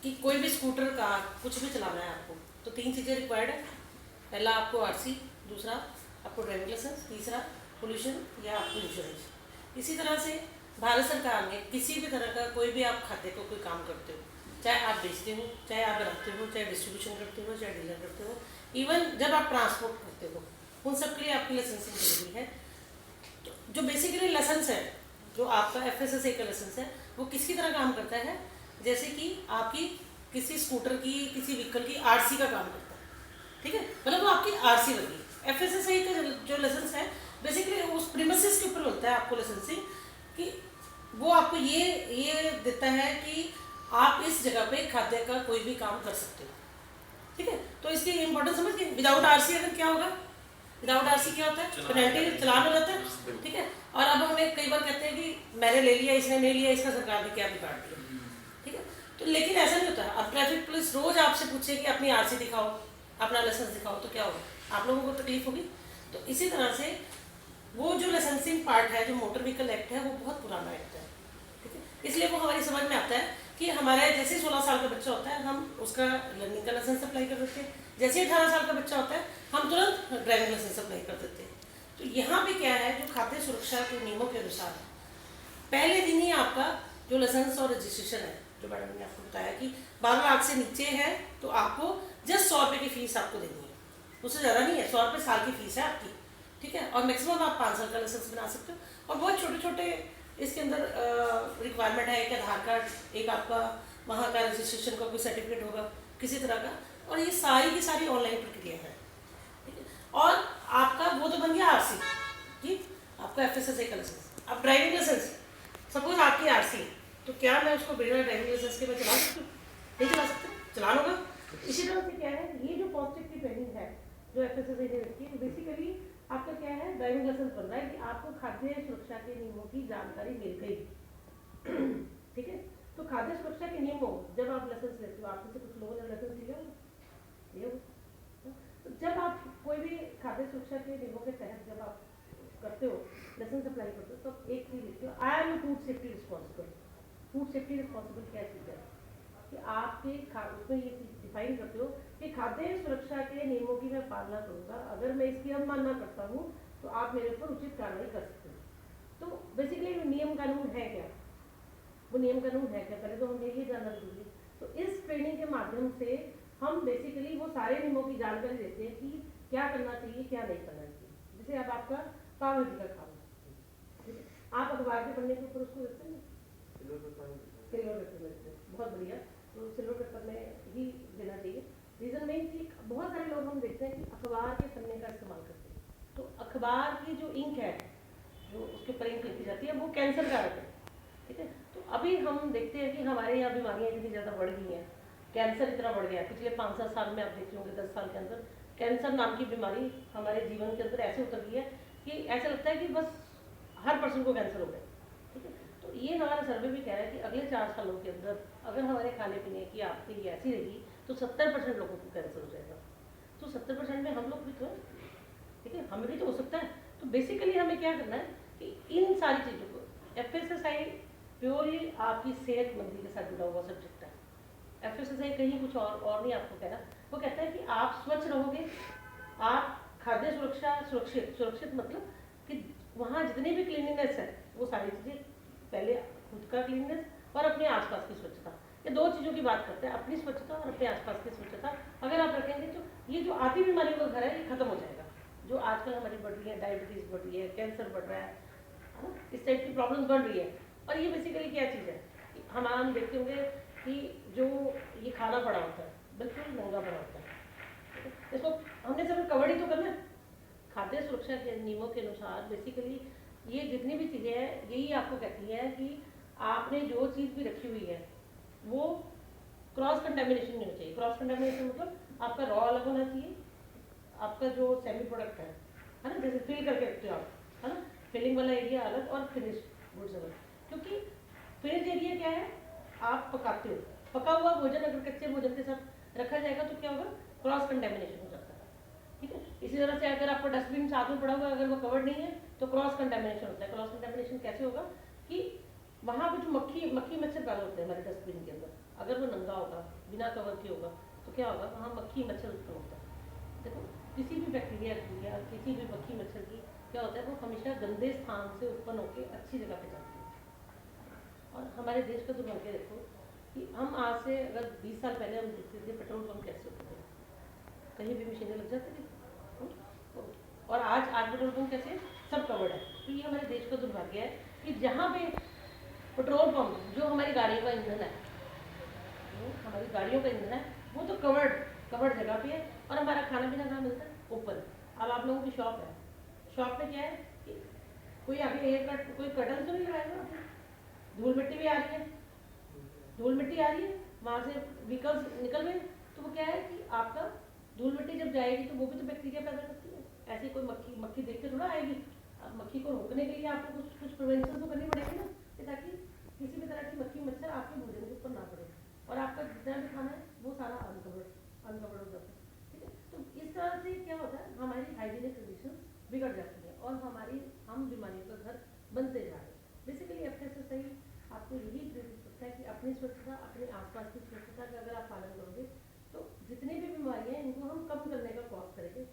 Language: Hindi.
कि कोई भी स्कूटर कार कुछ भी चलाना है आपको तो 3 चीज़ें रिक्वायर्ड है। पहला आपको आरसी, दूसरा आपको ड्राइविंग लाइसेंस, तीसरा पोल्यूशन या आपको इंश्योरेंस। इसी तरह से भारत सरकार ने किसी भी तरह का कोई भी आप खाते को कोई काम करते हो, चाहे आप बेचते हो, चाहे आप बनाते हो, चाहे डिस्ट्रीब्यूशन करते हो, चाहे डीलर करते हो, इवन जब आप ट्रांसपोर्ट करते हो, उन सब के लिए आपकी लाइसेंसिंग जरूरी है। तो जो बेसिकली लाइसेंस है, जो आपका एफएसएसए का लाइसेंस है, वो किसकी तरह काम करता है, जैसे कि आपकी किसी स्कूटर की, किसी व्हीकल की आरसी का काम करता है। ठीक है, मतलब वो आपकी आरसी लगी। एफएसएसए का जो लाइसेंस है बेसिकली उस प्रीमिसेस के ऊपर होता है आपको लाइसेंसिंग, कि वो आपको ये देता है कि आप इस जगह पे खाद्य का कोई भी काम कर सकते हो। ठीक है, तो इसकी इंपॉर्टेंस समझ गए। विदाउट आरसी अगर क्या होगा, विदाउट आरसी क्या होता है, पेनल्टी, चलान हो जाता है। ठीक है, और अब हमें कई बार कहते हैं कि मैंने ले लिया, इसने नहीं लिया, इसका सरकार ने क्या बिगाड़ दिया। ठीक है, तो लेकिन ऐसा नहीं होता। अब ट्रैफिक पुलिस रोज आपसे पूछे कि अपनी आरसी दिखाओ, अपना लाइसेंस दिखाओ, तो क्या होगा, आप लोगों को तकलीफ होगी। तो इसी तरह से वो जो लाइसेंसिंग पार्ट है, जो मोटर व्हीकल एक्ट है, वो बहुत पुराना एक्ट है। ठीक है, इसलिए वो हमारी समझ में आता है कि हमारे जैसे 16 साल का बच्चा होता है हम उसका लर्निंग का लाइसेंस अप्लाई कर देते हैं, जैसे 18 साल का बच्चा होता है हम तुरंत ड्राइविंग लाइसेंस अप्लाई कर देते हैं। तो यहाँ पे क्या है, जो खाद्य सुरक्षा के नियमों के अनुसार पहले दिन ही आपका जो लाइसेंस और रजिस्ट्रेशन है, जो मैडम ने आपको बताया कि 12 लाख से नीचे है तो आपको जस्ट 100 रुपये की फीस आपको देनी है, उससे ज़्यादा नहीं है। 100 रुपये साल की फीस है आपकी। ठीक है, और मैक्सिमम आप 5 साल का लाइसेंस बना सकते हो। और बहुत छोटे छोटे इसके अंदर रिक्वायरमेंट है, एक आधार कार्ड, एक आपका वहाँ का रजिस्ट्रेशन का कोई सर्टिफिकेट होगा किसी तरह का, और ये सारी की सारी ऑनलाइन प्रक्रिया है। ठीक है, और आपका वो तो बन गया आरसी जी, आपका एफएसएसए का लाइसेंस। अब ड्राइविंग लाइसेंस, सपोज आपकी आरसी, तो क्या मैं उसको बिना ड्राइविंग लाइसेंस के मैं चला सकती हूँ? नहीं चला सकते, चलान होगा। इसी तरह से क्या है, ये जो पॉजिटिव की ट्रेनिंग है जो एफएसएसए ने रखी है, बेसिकली आपका क्या है, ड्राइविंग लाइसेंस बन रहा है कि आपको खाद्य सुरक्षा के नियमों की जानकारी मिल गई। ठीक है, तो खाद्य सुरक्षा के नियमों, जब आप लाइसेंस लेते हो, आप में से कुछ लोगों ने लाइसेंस लिया हो, तो जब आप कोई भी खाद्य सुरक्षा के नियमों के तहत जब आप करते हो, लाइसेंस अप्लाई करते हो, तो एक चीज लिखते हो, I am food safety responsible. Food safety responsible क्या चीज़ है कि आपके उसमें ये डिफाइन करते हो कि खाद्य सुरक्षा के नियमों की मैं पालना करूँगा, अगर मैं इसकी अवमानना करता हूँ तो आप मेरे ऊपर उचित कार्रवाई कर सकते हो। तो बेसिकली नियम कानून है क्या, वो नियम कानून है क्या, पहले तो हमें ये जानना जरूरी है। तो इस ट्रेनिंग के माध्यम से हम बेसिकली वो सारे नियमों की जानकारी देते हैं कि क्या करना चाहिए, क्या नहीं करना चाहिए। जैसे अब आपका पाव भाजी का खाना, आप अखबार के पढ़ने के ऊपर उसको रखते हैं, सिल्वर पेपर में रखते हैं, बहुत बढ़िया। तो सिल्वर पेपर में ही देना चाहिए। रीज़न मेन कि बहुत सारे लोग हम देखते हैं कि अखबार के पन्ने का इस्तेमाल करते हैं, तो अखबार की जो इंक है, जो उसके ऊपर इंक लिखी जाती है, वो कैंसर कारक है। ठीक है, तो अभी हम देखते हैं कि हमारे यहाँ बीमारियाँ इतनी ज़्यादा बढ़ गई हैं, कैंसर इतना बढ़ गया है। पिछले 5-7 साल में आप देखते होंगे, 10 साल के अंदर कैंसर नाम की बीमारी हमारे जीवन के अंदर ऐसे उतर गई है कि ऐसा लगता है कि बस हर पर्सन को कैंसर हो गया। ठीक है, तो ये हमारा सर्वे भी कह रहा है कि अगले 4 सालों के अंदर अगर हमारे खाने पीने की आदतें ऐसी रहेगी तो 70% लोगों को कैंसर हो जाएगा। तो 70% में हम लोग भी तो हैं। ठीक है, हमें भी तो हो सकता है। तो बेसिकली हमें क्या करना है कि इन सारी चीज़ों को, एफएसएसए प्योरली आपकी सेहतमंदी के साथ जुड़ा हुआ सब्जेक्ट है। एफएसएसए कहीं कुछ और नहीं आपको कह रहा, वो कहता है कि आप स्वच्छ रहोगे, आप खाद्य सुरक्षा सुरक्षित मतलब कि वहाँ जितनी भी क्लीनिनेस है वो सारी चीज़ें, पहले खुद का क्लीननेस और अपने आसपास की स्वच्छता, ये 2 चीज़ों की बात करते हैं, अपनी स्वच्छता और अपने आसपास की स्वच्छता। अगर आप रखेंगे तो ये जो आती बीमारियों का घर है ये खत्म हो जाएगा, जो आजकल हमारी बढ़ रही है, डायबिटीज़ बढ़ रही है, कैंसर बढ़ रहा है ना, इस टाइप की प्रॉब्लम्स बढ़ रही है। और ये बेसिकली क्या चीज़ है, हम देखते होंगे कि जो ये खाना पड़ा होता है बिल्कुल महंगा पड़ा होता है, इसको हमने सिर्फ कवर ही तो करना है। खाद्य सुरक्षा के नियमों के अनुसार बेसिकली ये जितनी भी चीज़ें हैं यही आपको कहती है कि आपने जो चीज़ भी रखी हुई है वो क्रॉस कंटेमिनेशन नहीं होनी चाहिए। क्रॉस कंटेमिनेशन मतलब आपका रॉ अलग होना चाहिए, आपका जो सेमी प्रोडक्ट है ना, जैसे फिल करके रखते हो आप, है ना, फिलिंग वाला एरिया अलग और फिनिश गुड्स अलग। क्योंकि फिनिश एरिया क्या है, आप पकाते हो, पका हुआ भोजन अगर कच्चे भोजन के साथ रखा जाएगा तो क्या होगा, क्रॉस कंटेमिनेशन हो जाता है। ठीक है, इसी तरह से अगर आपका डस्टबिन साथ में पड़ा हुआ है, अगर वो कवर्ड नहीं है तो क्रॉस कंटेमिनेशन होता है। क्रॉस कंटेमिनेशन कैसे होगा कि वहाँ पे जो मक्खी मच्छर पैदा होते हैं हमारे डस्टबिन के अंदर, अगर वो नंगा होगा, बिना कवर के होगा, तो क्या होगा, वहाँ मक्खी मच्छर उत्पन्न होता है। देखो किसी भी बैक्टीरिया की या किसी भी मक्खी मच्छर की क्या होता है, वो हमेशा गंदे स्थान से उत्पन्न होकर अच्छी जगह पे जाती है। और हमारे देश का दुर्भाग्य देखो कि हम आज से अगर 20 साल पहले हम देखते थे पेट्रोल पंप कैसे होते थे, कहीं भी मशीनें लग जाती थी, और आज पेट्रोल पंप कैसे सब कवर्ड है। तो ये हमारे देश का दुर्भाग्य है कि जहाँ पे पेट्रोल पंप जो हमारी गाड़ियों का ईंधन है, जो हमारी गाड़ियों का ईंधन है, वो तो कवर्ड जगह पे है, और हमारा खाना पीना कहाँ मिलता है, ऊपर। अब आप लोगों की शॉप है, शॉप में क्या है कि कोई आगे एयर कट, कोई कर्टन तो नहीं लगाएगा, धूल मिट्टी भी आ रही है, धूल मिट्टी आ रही है, वहाँ से व्हीकल्स निकल रहे हैं, तो वो क्या है कि आपका धूल मिट्टी जब जाएगी तो वो भी तो बैक्टीरिया पैदा करती है। ऐसी कोई मक्खी देख के थोड़ा आएगी। अब मक्खी को रोकने के लिए आपको कुछ प्रिवेंशन तो करनी पड़ेगी ना, ताकि किसी भी तरह की मक्खी मच्छर आपके भोजन के ऊपर ना पड़े, और आपका जितना भी खाना है वो सारा अनकवर्ड हो जाता है। ठीक है, तो इस तरह से क्या होता है, हमारी हाइजीनिक कंडीशन बिगड़ जाती है और हम बीमारियों का घर बनते जा रहे हैं। बेसिकली FSSAI आपको यही प्रेरित करता है कि अपनी स्वच्छता, अपने आसपास की स्वच्छता का अगर आप पालन करोगे तो जितनी भी बीमारियां हैं इनको हम कम करने का कोशिश करेंगे।